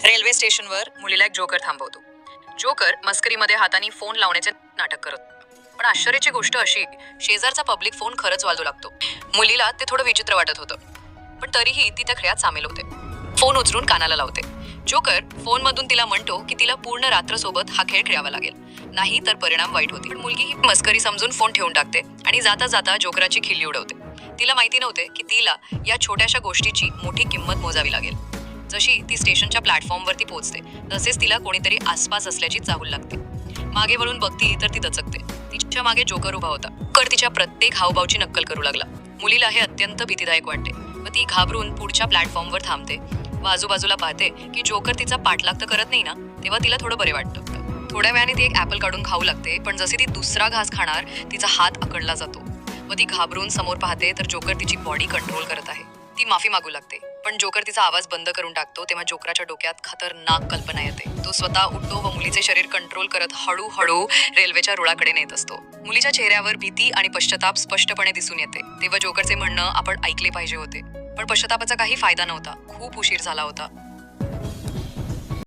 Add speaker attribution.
Speaker 1: Railway स्टेशनवर मुलीला एक जोकर थांबवतो. जोकर मस्करीमध्ये हाताने फोन लावण्याचे नाटक करत. पण आश्चर्याची गोष्ट अशी, शेजारचा पब्लिक फोन खरंच वाजू लागतो. मुलीला ते थोडं विचित्र वाटत होतं, पण तरीही ती त्या खेळात सामील होते. फोन उचलून कानाला लावते. जोकर फोनमधून तिला म्हणतो की तिला पूर्ण रात्र सोबत हा खेळ खेळावा लागेल, नाही तर परिणाम वाईट होतील. पण मुलगी ही मस्करी समजून फोन ठेवून टाकते आणि जाता जाता जोकराची खिल्ली उडवते. तिला माहिती नव्हते की तिला या छोट्याशा गोष्टीची मोठी किंमत मोजावी लागेल. जशी ती स्टेशनच्या प्लॅटफॉर्मवरती पोहोचते तसेच तिला कोणीतरी आसपास असल्याची चाहूल लागते. मागे वळून बघती तर ती दचकते. तिच्या मागे जोकर उभा होता. जोकर तिच्या प्रत्येक हावभावची नक्कल करू लागला. मुलीला हे अत्यंत भीतीदायक वाटते व ती घाबरून पुढच्या प्लॅटफॉर्मवर थांबते व आजूबाजूला पाहते की जोकर तिचा पाठलाग तर करत नाही ना. तेव्हा तिला थोडं बरे वाटतं. थोड्या वेळाने ती एक ॲपल काढून खाऊ लागते, पण जशी ती दुसरा घास खाणार तिचा हात अकडला जातो व ती घाबरून समोर पाहते तर जोकर तिची बॉडी कंट्रोल करत आहे. ती माफी मागू लागते, पण जोकर तिचा आवाज बंद करून टाकतो. तेव्हा जोकराच्या डोक्यात खतरनाक कल्पना येते. तो स्वतः उठतो व मुलीचे शरीर कंट्रोल करत हळूहळू रेल्वेच्या रुळाकडे नेत असतो. मुलीच्या चेहऱ्यावर भीती आणि पश्चाताप स्पष्टपणे दिसून येते. तेव्हा जोकरचे म्हणणं आपण ऐकले पाहिजे होते, पण पश्चातापाचा काही फायदा नव्हता. खूप उशीर झाला होता.